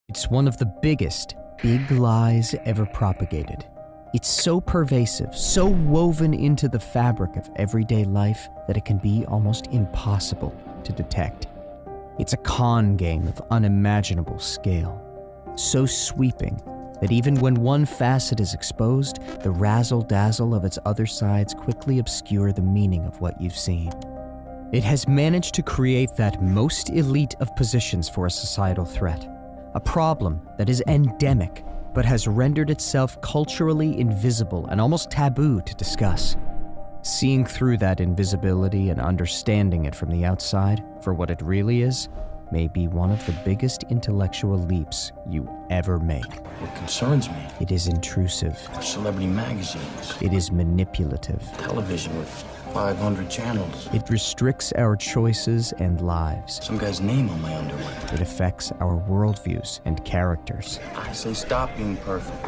It's one of the biggest big lies ever propagated. It's so pervasive, so woven into the fabric of everyday life that it can be almost impossible to detect. It's a con game of unimaginable scale, so sweeping that even when one facet is exposed, the razzle-dazzle of its other sides quickly obscure the meaning of what you've seen. It has managed to create that most elite of positions for a societal threat, a problem that is endemic but has rendered itself culturally invisible and almost taboo to discuss. Seeing through that invisibility and understanding it from the outside for what it really is may be one of the biggest intellectual leaps you ever make. What concerns me It is intrusive. are celebrity magazines, It is manipulative. television with 500 channels, It restricts our choices and lives. some guy's name on my underwear. It affects our worldviews and characters. I say stop being perfect.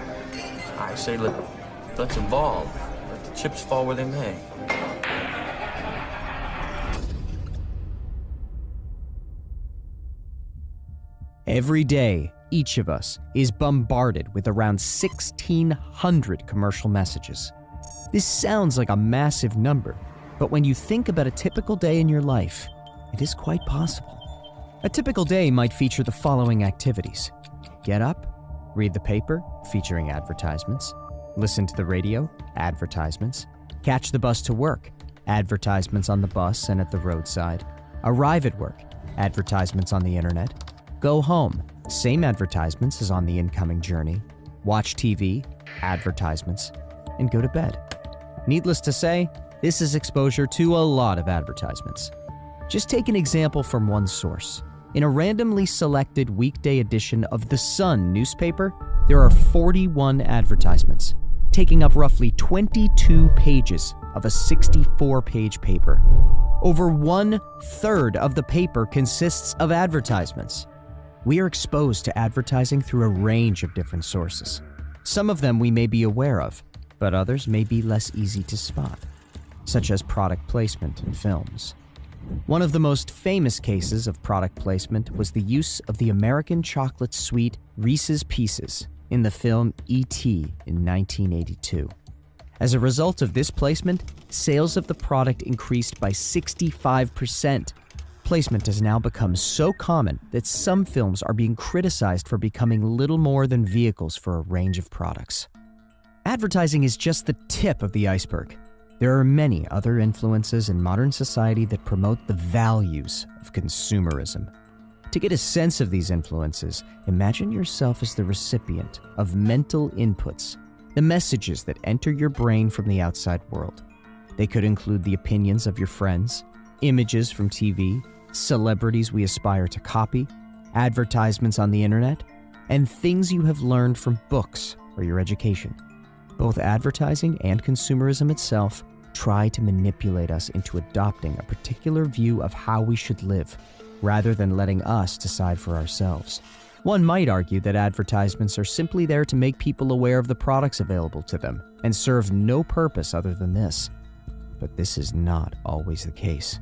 I say let's evolve. Let the chips fall where they may. Every day, each of us is bombarded with around 1,600 commercial messages. This sounds like a massive number, but when you think about a typical day in your life, it is quite possible. A typical day might feature the following activities: get up, read the paper, featuring advertisements, listen to the radio, advertisements, catch the bus to work, advertisements on the bus and at the roadside, arrive at work, advertisements on the internet, go home, same advertisements as on the incoming journey, watch TV, advertisements, and go to bed. Needless to say, this is exposure to a lot of advertisements. Just take an example from one source. In a randomly selected weekday edition of The Sun newspaper, there are 41 advertisements, taking up roughly 22 pages of a 64-page paper. Over 1/3 of the paper consists of advertisements. We are exposed to advertising through a range of different sources. Some of them we may be aware of, but others may be less easy to spot, such as product placement in films. One of the most famous cases of product placement was the use of the American chocolate sweet Reese's Pieces in the film E.T. in 1982. As a result of this placement, sales of the product increased by 65%. Placement has now become so common that some films are being criticized for becoming little more than vehicles for a range of products. Advertising is just the tip of the iceberg. There are many other influences in modern society that promote the values of consumerism. To get a sense of these influences, imagine yourself as the recipient of mental inputs, the messages that enter your brain from the outside world. They could include the opinions of your friends, images from TV, celebrities we aspire to copy, advertisements on the internet, and things you have learned from books or your education. Both advertising and consumerism itself try to manipulate us into adopting a particular view of how we should live, rather than letting us decide for ourselves. One might argue that advertisements are simply there to make people aware of the products available to them and serve no purpose other than this. But this is not always the case.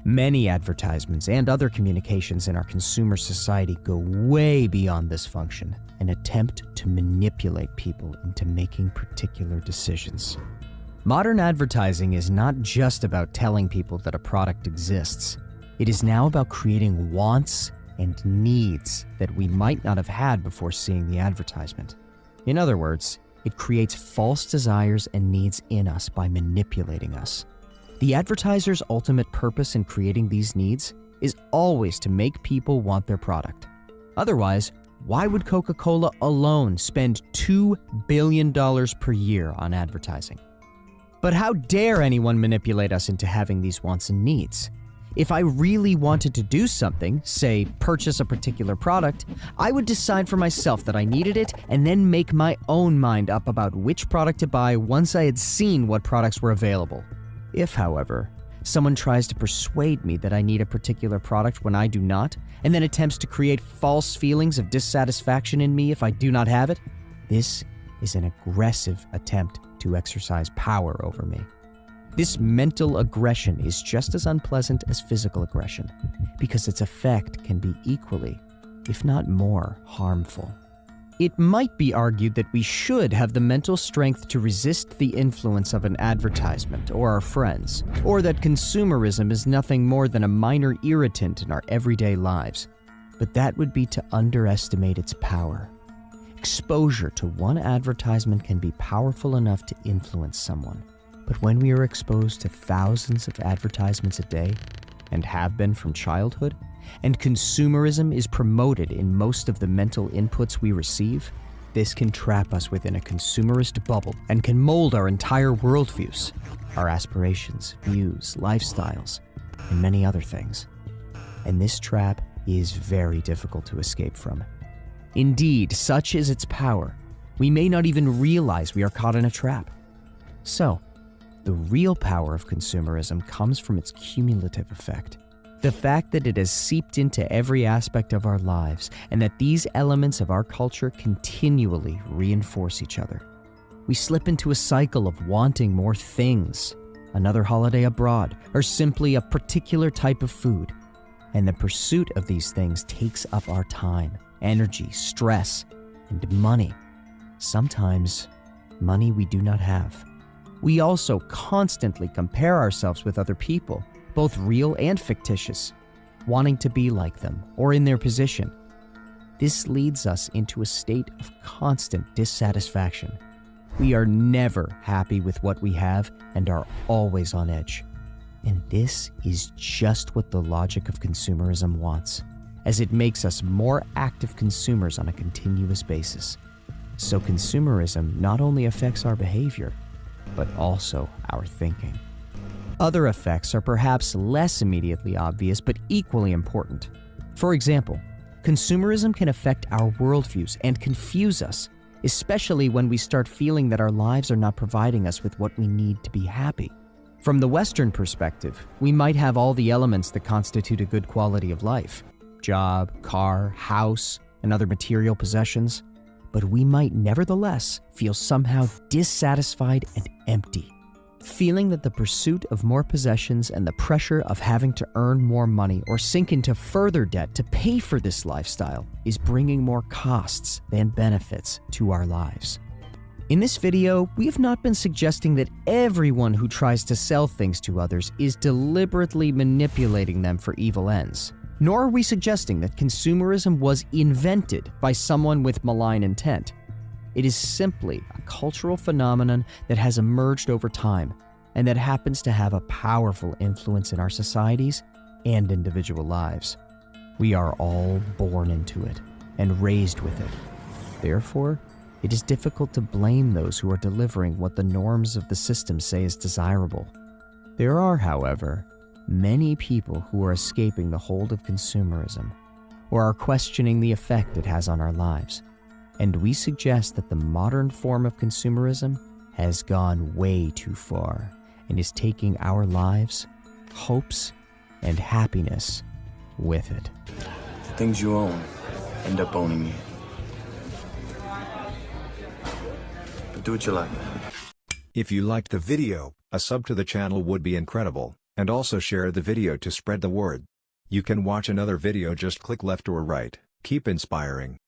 Many advertisements and other communications in our consumer society go way beyond this function and attempt to manipulate people into making particular decisions. Modern advertising is not just about telling people that a product exists. It is now about creating wants and needs that we might not have had before seeing the advertisement. In other words, it creates false desires and needs in us by manipulating us. The advertiser's ultimate purpose in creating these needs is always to make people want their product. Otherwise, why would Coca-Cola alone spend $2 billion per year on advertising? But how dare anyone manipulate us into having these wants and needs? If I really wanted to do something, say purchase a particular product, I would decide for myself that I needed it and then make my own mind up about which product to buy once I had seen what products were available. If, however, someone tries to persuade me that I need a particular product when I do not, and then attempts to create false feelings of dissatisfaction in me if I do not have it, this is an aggressive attempt to exercise power over me. This mental aggression is just as unpleasant as physical aggression, because its effect can be equally if not more, harmful. It might be argued that we should have the mental strength to resist the influence of an advertisement or our friends, or that consumerism is nothing more than a minor irritant in our everyday lives. But that would be to underestimate its power. Exposure to one advertisement can be powerful enough to influence someone. But when we are exposed to thousands of advertisements a day, and have been from childhood, and consumerism is promoted in most of the mental inputs we receive, this can trap us within a consumerist bubble and can mold our entire worldviews, our aspirations, views, lifestyles, and many other things. And this trap is very difficult to escape from. Indeed, such is its power, we may not even realize we are caught in a trap. So, the real power of consumerism comes from its cumulative effect. The fact that it has seeped into every aspect of our lives and that these elements of our culture continually reinforce each other. We slip into a cycle of wanting more things, another holiday abroad, or simply a particular type of food. And the pursuit of these things takes up our time, energy, stress, and money. Sometimes, money we do not have. We also constantly compare ourselves with other people, both real and fictitious, wanting to be like them or in their position. This leads us into a state of constant dissatisfaction. We are never happy with what we have and are always on edge. And this is just what the logic of consumerism wants, as it makes us more active consumers on a continuous basis. So consumerism not only affects our behavior, but also our thinking. Other effects are perhaps less immediately obvious, but equally important. For example, consumerism can affect our worldviews and confuse us, especially when we start feeling that our lives are not providing us with what we need to be happy. From the Western perspective, we might have all the elements that constitute a good quality of life: job, car, house, and other material possessions. But we might nevertheless feel somehow dissatisfied and empty, feeling that the pursuit of more possessions and the pressure of having to earn more money or sink into further debt to pay for this lifestyle is bringing more costs than benefits to our lives. In this video, we have not been suggesting that everyone who tries to sell things to others is deliberately manipulating them for evil ends. Nor are we suggesting that consumerism was invented by someone with malign intent. It is simply a cultural phenomenon that has emerged over time and that happens to have a powerful influence in our societies and individual lives. We are all born into it and raised with it. Therefore, it is difficult to blame those who are delivering what the norms of the system say is desirable. There are, however, many people who are escaping the hold of consumerism or are questioning the effect it has on our lives. And we suggest that the modern form of consumerism has gone way too far and is taking our lives, hopes, and happiness with it. The things you own end up owning you. But do what you like, man. If you liked the video, a sub to the channel would be incredible. And also share the video to spread the word. You can watch another video, just click left or right. Keep inspiring.